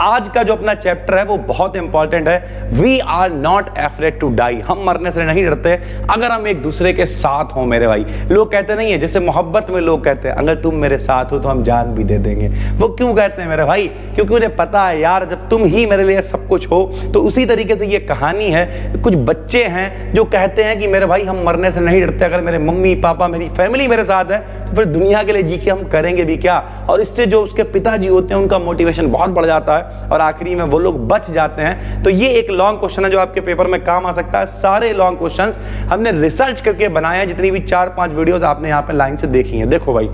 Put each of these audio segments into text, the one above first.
आज का जो अपना चैप्टर है वो बहुत इंपॉर्टेंट है। We are not afraid to die, हम मरने से नहीं डरते अगर हम एक दूसरे के साथ हो मेरे भाई। लोग कहते नहीं है, जैसे मोहब्बत में लोग कहते हैं अगर तुम मेरे साथ हो तो हम जान भी दे देंगे। वो क्यों कहते हैं मेरे भाई? क्योंकि उन्हें पता है यार जब तुम ही मेरे लिए सब कुछ हो। तो उसी तरीके से ये कहानी है। कुछ बच्चे हैं जो कहते हैं कि मेरे भाई हम मरने से नहीं डरते, अगर मेरे मम्मी पापा मेरी फैमिली मेरे साथ है तो फिर दुनिया के लिए जी के हम करेंगे भी क्या। और इससे जो उसके पिताजी होते हैं उनका मोटिवेशन बहुत बढ़ जाता है और आखिरी में वो लोग बच जाते हैं। तो ये एक लॉन्ग क्वेश्चन है जो आपके पेपर में काम आ सकता है। सारे लॉन्ग क्वेश्चंस हमने रिसर्च करके बनाए हैं, जितनी भी 4-5 वीडियोस आपने यहाँ पे लाइन से देखी हैं। देखो भाई,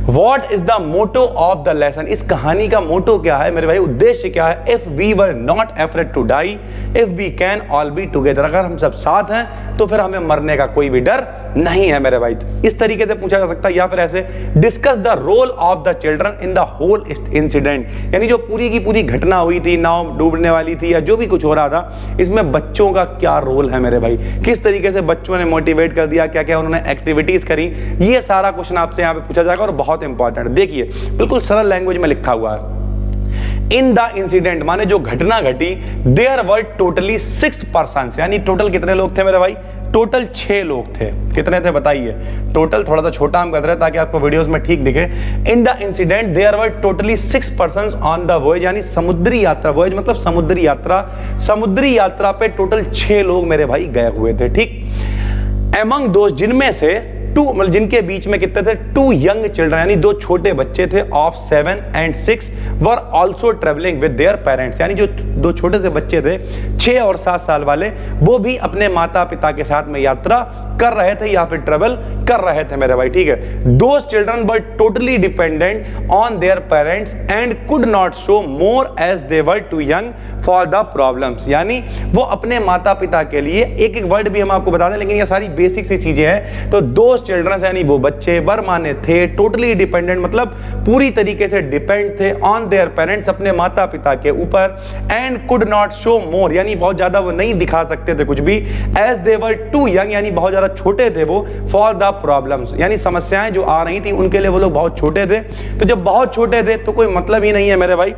what is the motto of the lesson, इस कहानी का मोटो क्या है मेरे भाई, उद्देश्य क्या है? If we were not afraid to die, if we can all be together, अगर हम सब साथ हैं तो फिर हमें मरने का कोई भी डर नहीं है मेरे भाई। इस तरीके से पूछा जा सकता है। या फिर ऐसे, discuss the role of the children in the whole incident, यानी जो पूरी की पूरी घटना हुई थी, नाव डूबने वाली थी या जो भी कुछ हो रहा था, इसमें बच्चों का क्या रोल है मेरे भाई? किस तरीके से बच्चों ने मोटिवेट कर दिया, क्या क्या उन्होंने एक्टिविटीज करी, ये सारा क्वेश्चन आपसे यहाँ पे पूछा जाएगा और बहुत इंपॉर्टेंट। देखिए बिल्कुल सरल लैंग्वेज में लिखा हुआ है। इन द इंसिडेंट माने जो घटना घटी, देयर वर टोटली 6 पर्सन, यानी टोटल कितने लोग थे मेरे भाई? टोटल 6 लोग थे। कितने थे बताइए? टोटल थोड़ा सा छोटा हम कर रहे हैं ताकि आपको वीडियोस में ठीक दिखे। In the incident there were totally 6 person on the voyage, यानी समुद्री यात्रा, वॉयज मतलब समुद्री यात्रा, समुद्री यात्रा पे टोटल 6 लोग मेरे भाई गए हुए थे। ठीक, एमंग दोस्त, जिनमें से 2, मतलब जिनके बीच में कितने थे? 2 यंग चिल्ड्रन, यानी 2 छोटे बच्चे थे of 7 and 6 were also travelling with their parents, यानी जो 2 छोटे से बच्चे थे 6 और 7 साल वाले, वो भी अपने माता पिता के साथ में यात्रा कर रहे थे या फिर ट्रेवल कर रहे थे मेरे भाई। ठीक है, those children were totally dependent on their parents and could not show more as they were too young for the problems, यानी वो अपने माता पिता के लिए, एक एक वर्ड भी हम आपको बता दें लेकिन ये सारी बेसिक सी चीजें हैं। तो दोज चिल्ड्रन यानी वो बच्चे बरमाने थे, टोटली डिपेंडेंट मतलब पूरी तरीके से डिपेंड थे ऑन देयर पेरेंट्स, अपने माता पिता के ऊपर, एंड कुड नॉट शो मोर, यानी बहुत ज्यादा वो नहीं दिखा सकते थे कुछ भी, as they were too young, यानी बहुत ज्यादा छोटे थे वो, फॉर द प्रॉब्लम्स, यानी समस्याएं जो आ रही थी उनके लिए वो लोग बहुत छोटे थे। तो जब बहुत छोटे थे तो कोई मतलब ही नहीं है मेरे भाई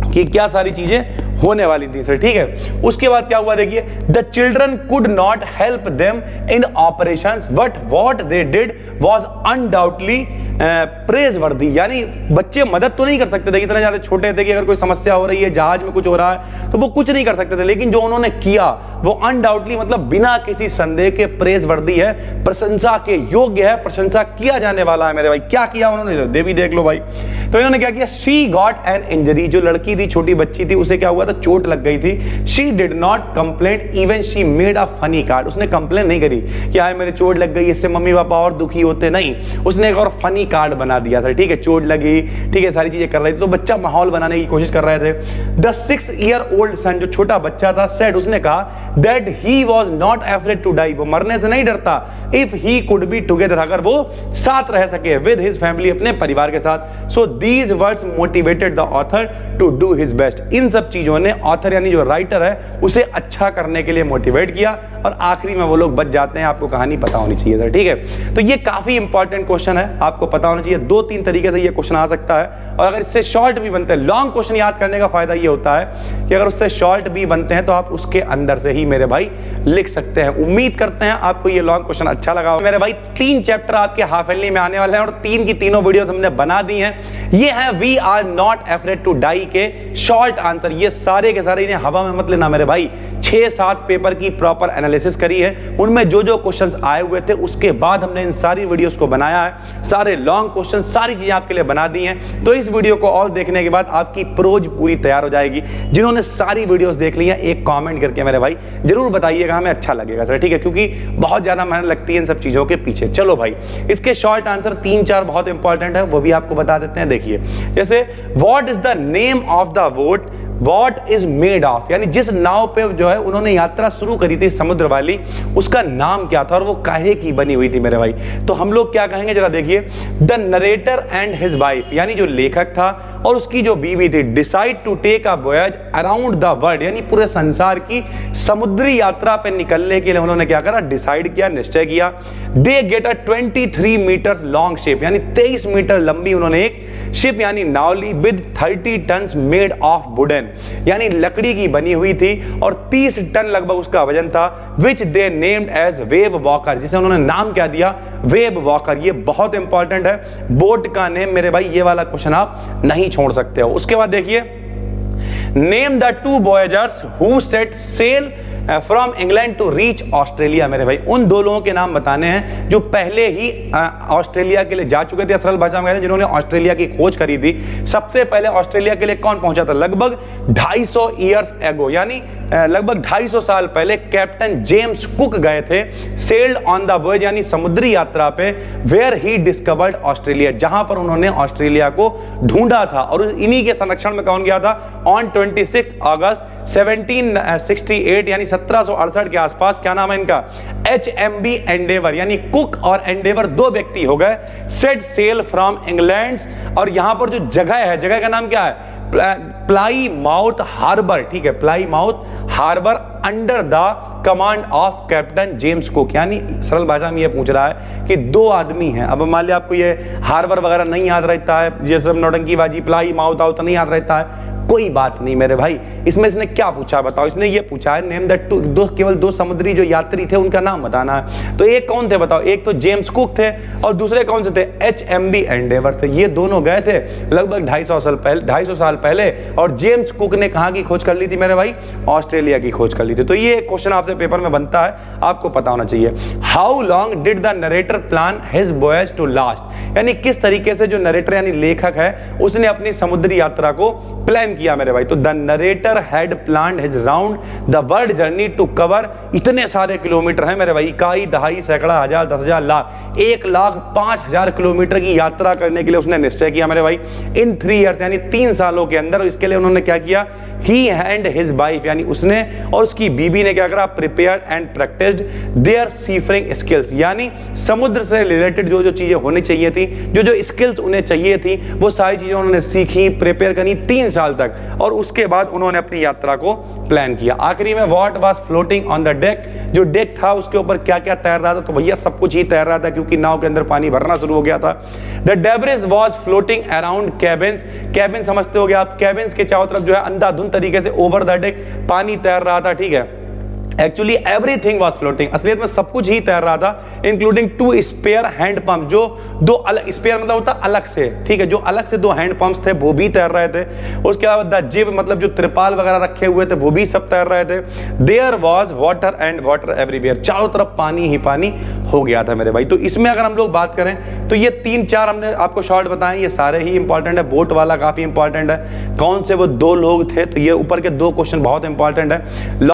कि क्या सारी चीजें होने वाली थी सर। ठीक है, उसके बाद क्या हुआ देखिए, the children could not help them in operations but what they did was undoubtedly प्रेजवर्दी, यानी बच्चे मदद तो नहीं कर सकते थे, इतने ज्यादा छोटे थे कि अगर कोई समस्या हो रही है, जहाज में कुछ हो रहा है तो वो कुछ नहीं कर सकते थे, लेकिन जो उन्होंने किया वो अनडाउटली मतलब बिना किसी संदेह के प्रेजवर्दी है, प्रशंसा के योग्य है, प्रशंसा किया जाने वाला है मेरे भाई। क्या किया उन्होंने? दे भी देख लो भाई। तो इन्होंने क्या किया? शी गॉट एन इंजरी, जो लड़की थी, छोटी बच्ची थी, उसे क्या हुआ था? चोट लग गई थी। She did not complain, even she made a funny card, उसने कंप्लेन नहीं करी कि यार मेरे चोट लग गई, इससे मम्मी पापा और दुखी होते, नहीं, उसने एक और फनी कार्ड बना दिया था। ठीक है, चोट लगी, ठीक है, सारी चीजें कर रही थी, तो बच्चा माहौल बनाने की कोशिश कर रहे थे। द 6-year-old सन, जो छोटा बच्चा था, सेड, उसने कहा that he was not afraid to die, वो मरने से नहीं डरता, if he could be together, अगर वो साथ रह सके विद हिज फैमिली, अपने परिवार के साथ। So these words motivated the author to do his best, इन सब चीजों ने ऑथर यानी जो राइटर है उसे अच्छा करने के लिए मोटिवेट किया और आखिरी में वो लोग बच जाते हैं। आपको कहानी पता होनी चाहिए सर। ठीक है, तो ये काफी इंपॉर्टेंट क्वेश्चन है, आपको पता होना चाहिए। 2-3 तरीके से ये क्वेश्चन आ सकता है और अगर इससे शॉर्ट भी बनते हैं, लॉन्ग क्वेश्चन याद करने का फायदा ये होता है कि अगर उससे शॉर्ट भी बनते हैं तो आप उसके अंदर से ही मेरे भाई लिख सकते हैं। उम्मीद करते हैं आपको ये लॉन्ग क्वेश्चन अच्छा लगा मेरे भाई। 3 चैप्टर आपके हाफ एयरली में आने वाले हैं और 3 की तीनों वीडियोस हमने बना दी हैं। ये है we are not afraid to die के शॉर्ट आंसर। ये सारे के सारे, इन्हें हवा में मत लेना मेरे भाई। 6-7 पेपर की प्रॉपर एनालिसिस करी है, उनमें जो जो क्वेश्चंस आए हुए थे उसके बाद हमने इन सारी वीडियोस को बनाया है। सारे लॉन्ग क्वेश्चन, सारी चीजें आपके लिए बना दी हैं। तो इस वीडियो को और देखने के बाद आपकी प्रोज पूरी तैयार हो जाएगी। जिन्होंने सारी वीडियोस देख ली हैं, एक कमेंट करके मेरे भाई जरूर बताइएगा, हमें अच्छा लगेगा सर। ठीक है, क्योंकि बहुत ज्यादा मेहनत लगती है इन सब चीजों के पीछे। चलो भाई, इसके शॉर्ट आंसर 3-4 बहुत इंपॉर्टेंट है, वो भी आपको बता देते हैं। देखिए, जैसे what is the name of the boat what is made of, यानी जिस नाव पे जो है उन्होंने यात्रा शुरू करी थी समुद्र वाली, उसका नाम क्या था और वो काहे की बनी हुई थी मेरे भाई। तो हम लोग क्या कहेंगे जरा देखिए, the narrator and his wife, यानी जो लेखक था और उसकी जो बीवी थी decide to take a voyage around the world, यानी पूरे संसार की समुद्री यात्रा पे निकलने के लिए उन्होंने क्या करा, डिसाइड किया, निश्चय किया। They get a 23 metres long ship, यानी 23 मीटर लंबी उन्होंने एक शिप यानी नाव ली with 30 tons made of wooden, यानी लकड़ी की बनी हुई थी और 30 टन लगभग उसका वजन था, which they named as Wave Walker, जिसे उन्होंने नाम क्या दिया, वेव वॉकर। ये बहुत इंपॉर्टेंट है, बोट का नेम मेरे भाई, ये वाला क्वेश्चन आप नहीं छोड़ सकते हो। उसके बाद देखिए, name the 2 voyagers who set sail from England to reach Australia. मेरे भाई उन दो लोगों के नाम बताने हैं जो पहले ही ऑस्ट्रेलिया के लिए जा चुके थे, सरल भाषा में कहते हैं जिन्होंने ऑस्ट्रेलिया की खोज करी थी। सबसे पहले ऑस्ट्रेलिया के लिए कौन पहुंचा था, लगभग 250 ईयर्स एगो, यानी लगभग 250 साल पहले कैप्टन जेम्स कुक गए थे, सेल्ड ऑन द वॉयज, यानी समुद्री यात्रा पे, वेयर ही डिस्कवर्ड ऑस्ट्रेलिया, जहां पर उन्होंने ऑस्ट्रेलिया को ढूंढा था। और इन्हीं के संरक्षण में कौन गया था, ऑन 26 अगस्त 1768, यानी 1768 के आसपास। क्या नाम है इनका, HMB एंडेवर, यानी कुक और एंडेवर दो व्यक्ति हो गए, सेट सेल फ्रॉम इंग्लैंड। और यहां पर जो जगह है, जगह का नाम क्या है, प्लाईमाउथ हार्बर, ठीक है, Plymouth harbour, under the command of captain James Cook. यानी सरल भाषा में ये पूछ रहा है कि दो आदमी हैं, अब मान लिया आपको ये हार्बर वगैरह नहीं याद रहता है, ये सब नौटंकीबाजी, प्लाईमाउथ आउथ नहीं याद रहता है, कोई बात नहीं मेरे भाई। इसमें इसने क्या पूछा है बताओ, इसने ये पूछा है नेम द टू, केवल दो समुद्री जो यात्री थे उनका नाम बताना है। तो एक कौन थे बताओ, एक तो जेम्स कुक थे और दूसरे कौन से थे, HMB एंडेवर थे। ये दोनों गए थे लगभग 250 साल पहले, और जेम्स कुक ने कहां की खोज कर ली थी मेरे भाई, ऑस्ट्रेलिया की खोज कर ली थी। तो ये क्वेश्चन आपसे पेपर में बनता है, आपको पता होना चाहिए। How long did the narrator plan his voyage to last, यानी किस तरीके से जो नरेटर यानी लेखक है उसने अपनी समुद्री यात्रा को प्लान किया मेरे भाई। तो the narrator had planned his round the world journey to cover, इतने सारे किलोमीटर हैं मेरे भाई, इकाई, दहाई, सैकड़ा, हजार, 10,000, लाख, 1,05,000 किलोमीटर की यात्रा करने के लिए उसने निश्चय किया मेरे भाई, इन 3 ईयर्स, यानी 3 सालों के अंदर। इसके लिए उन्होंने क्या किया, ही एंड हिज वाइफ, यानी उसने और उसकी बीबी ने क्या करा, prepared and practised their seafaring skills, यानी समुद्र से रिलेटेड जो जो चीजें होनी चाहिए थी, जो जो स्किल्स उन्हें चाहिए थी, वो सारी चीजें उन्होंने सीखी, प्रिपेयर करी 3 साल तक, और उसके बाद उन्होंने अपनी यात्रा को प्लान किया। आखिरी में what was floating on the deck, जो डेक था उसके ऊपर क्या क्या तैर रहा था, तो भैया सब कुछ ही तैर रहा था क्योंकि नाव के अंदर पानी भरना शुरू हो गया था। The debris was floating around cabins, cabin समझते होगे आप, कैबिन्स के चारों तरफ जो है अंधाधुंध तरीके से ओवर द डेक पानी तैर रहा था, ठीक है। एक्चुअली एवरीथिंग वाज फ्लोटिंग, असलियत में सब कुछ ही तैर रहा था, इंक्लूडिंग 2 स्पेयर हैंड पंप, जो 2 अलग, स्पेयर मतलब होता अलग से, ठीक है, जो अलग से 2 हैंड पंप्स थे वो भी तैर रहे थे। उसके अलावा द जिब मतलब जो त्रिपाल वगैरह रखे हुए थे वो भी सब तैर रहे थे। There was water and water everywhere, चारों तरफ पानी ही पानी हो गया था मेरे भाई। तो इसमें अगर हम लोग बात करें तो ये 3-4 हमने आपको शॉर्ट बताए, ये सारे ही इंपॉर्टेंट है। बोट वाला काफी इंपॉर्टेंट है, कौन से वो 2 लोग थे, तो ये ऊपर के 2 क्वेश्चन बहुत इंपॉर्टेंट है।